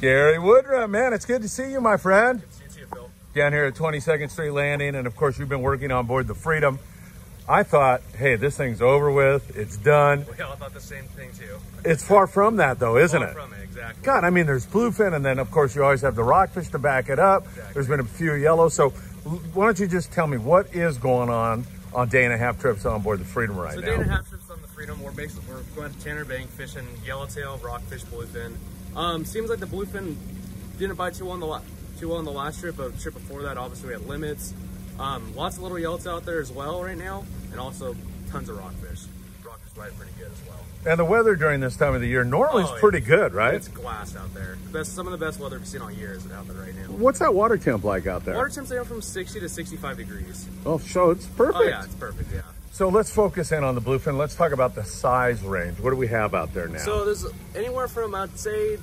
Gary Woodrum, man, it's good to see you, my friend. Good to see you too, Phil. Down here at 22nd Street Landing, and of course, you've been working on board the Freedom. I thought, hey, this thing's over with. It's done. We all thought the same thing too. It's far from that, though, isn't it? Far from it, exactly. God, I mean, there's bluefin, and then, of course, you always have the rockfish to back it up. Exactly. There's been a few yellows. So why don't you just tell me what is going on day-and-a-half trips on board the Freedom right now? So day-and-a-half trips on the Freedom, we're going to Tanner Bank fishing yellowtail, rockfish, bluefin. Seems like the bluefin didn't bite too well on the last trip, but the trip before that, obviously, we had limits. Lots of little yellowtail out there as well right now, and also tons of rockfish. Rockfish bite pretty good as well. And the weather during this time of the year normally is pretty good, right? It's glass out there. Some of the best weather we've seen all year is out there right now. What's that water temp like out there? Water temps anywhere from 60 to 65 degrees. Oh, so it's perfect. Oh yeah, it's perfect, yeah. So let's focus in on the bluefin. Let's talk about the size range. What do we have out there now? So there's anywhere from, I'd say,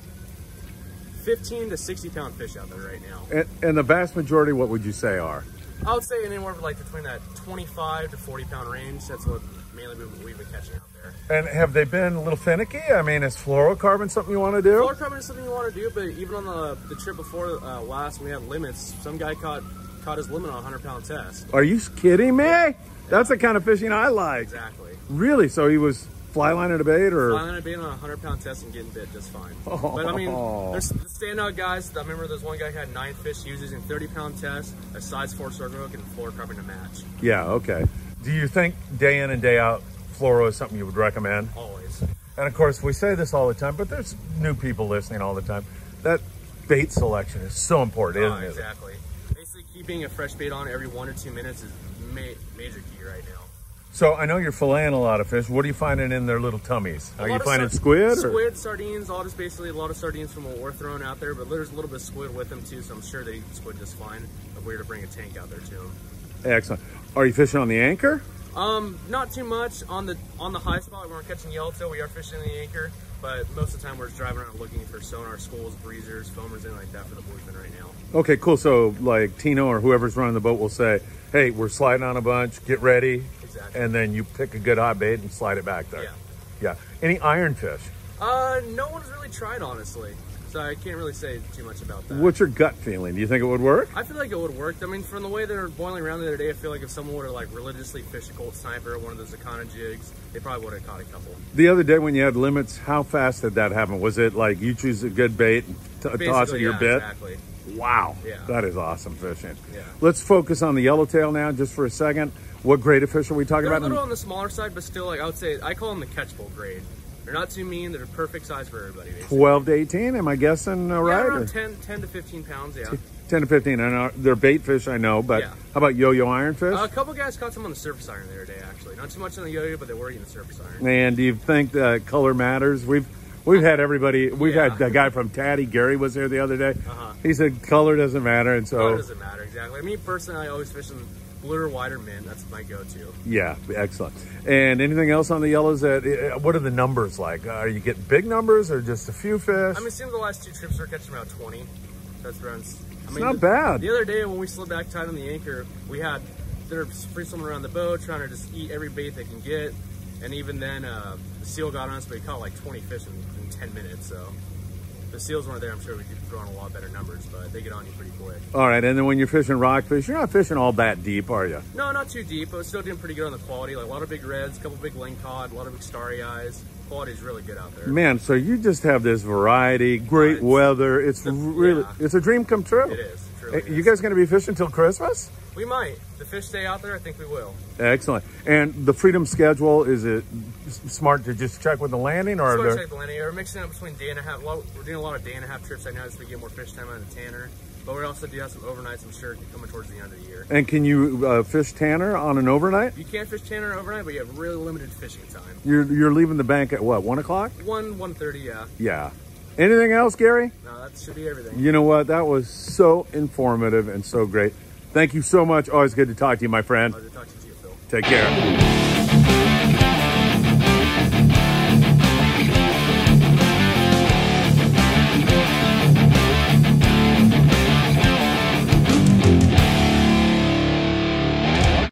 15 to 60 pound fish out there right now. And the vast majority, what would you say are? I would say anywhere like between that 25 to 40 pound range. That's what mainly we've been catching out there. And have they been a little finicky? I mean, is fluorocarbon something you want to do? Fluorocarbon is something you want to do, but even on the trip before last, when we had limits, some guy caught his limit on a 100-pound test. Are you kidding me? Yeah. That's the kind of fishing I like. Exactly. Really? So he was fly line at a bait, or fly line at a bait on a 100-pound test and getting bit just fine. Oh. But I mean, there's the standout guys. I remember there's one guy who had 9 fish. He was using 30-pound test, a size 4 circle hook, and fluorocarbon to match. Yeah. Okay. Do you think day in and day out fluoro is something you would recommend? Always. And of course, we say this all the time, but there's new people listening all the time. That bait selection is so important, isn't it? Exactly. Basically, keeping a fresh bait on every 1 or 2 minutes is major key right now. So I know you're filleting a lot of fish. What are you finding in their little tummies? Are you finding squid? Squid, sardines, all just basically a lot of sardines from what we're throwing out there, but there's a little bit of squid with them too, so I'm sure they eat squid just fine if we were to bring a tank out there to them. Excellent. Are you fishing on the anchor? Not too much on the high spot. When we're catching yellowtail, we are fishing the anchor, but most of the time we're just driving around looking for sonar, schools, breezers, foamers, anything like that for the bluefin right now. Okay, cool. So like Tino or whoever's running the boat will say, hey, we're sliding on a bunch, get ready. Exactly. And then you pick a good hot bait and slide it back there. Yeah. Yeah. Any ironfish? No one's really tried, honestly. So I can't really say too much about that. What's your gut feeling? Do you think it would work? I feel like it would work. I mean, from the way they were boiling around the other day, I feel like if someone would have like religiously fished a Cold Sniper or one of those Akana jigs, they probably would have caught a couple. The other day when you had limits, how fast did that happen? Was it like you choose a good bait and toss it your bit? Exactly. Wow. Yeah. That is awesome fishing. Yeah. Let's focus on the yellowtail now just for a second. What grade of fish are we talking about? They're a little on the smaller side, but still, like I would say, I call them the catchable grade. They're not too mean. They're perfect size for everybody, basically. 12 to 18, am I guessing right? Yeah, around 10 to 15 pounds, yeah. 10 to 15. And they're bait fish, I know, but how about yo-yo ironfish? A couple guys caught some on the surface iron the other day, actually. Not too much on the yo-yo, but they were eating the surface iron. And do you think color matters? We've had everybody. We've had the guy from Taddy, Gary, was here the other day. He said color doesn't matter, and so color doesn't matter, exactly. I mean, personally, I always fish in blue or white or mint. That's my go-to. Yeah, excellent. And anything else on the yellows? What are the numbers like? Are you getting big numbers or just a few fish? I mean, it seems the last 2 trips we're catching around 20. That's around. It's not bad. The other day when we slid back tight on the anchor, they're free swimming around the boat, trying to just eat every bait they can get. And even then, the seal got on us, but he caught like 20 fish in 10 minutes. So if the seals weren't there, I'm sure we could throw in a lot better numbers, but they get on you pretty quick. All right, and then when you're fishing rockfish, you're not fishing all that deep, are you? No, not too deep, but still doing pretty good on the quality. Like a lot of big reds, a couple big lingcod, a lot of big starry eyes. Quality is really good out there. Man, so you just have this variety, great weather. It's really, it's a dream come true. It is. It you guys going to be fishing till Christmas? We might. The fish stay out there, I think we will. Excellent. And the Freedom schedule, is it smart to just check with the landing? Or check the landing. We're mixing up between day and a half. We're doing a lot of day-and-a-half trips right now as we get more fish time out of Tanner. But we also do have some overnights, I'm sure, coming towards the end of the year. And can you fish Tanner on an overnight? You can fish Tanner overnight, but you have really limited fishing time. You're leaving the bank at what, 1 o'clock? 1:30, yeah. Yeah. Anything else, Gary? No, that should be everything. You know what? That was so informative and so great. Thank you so much. Always good to talk to you, my friend. Always good to talk to you, Phil. Take care.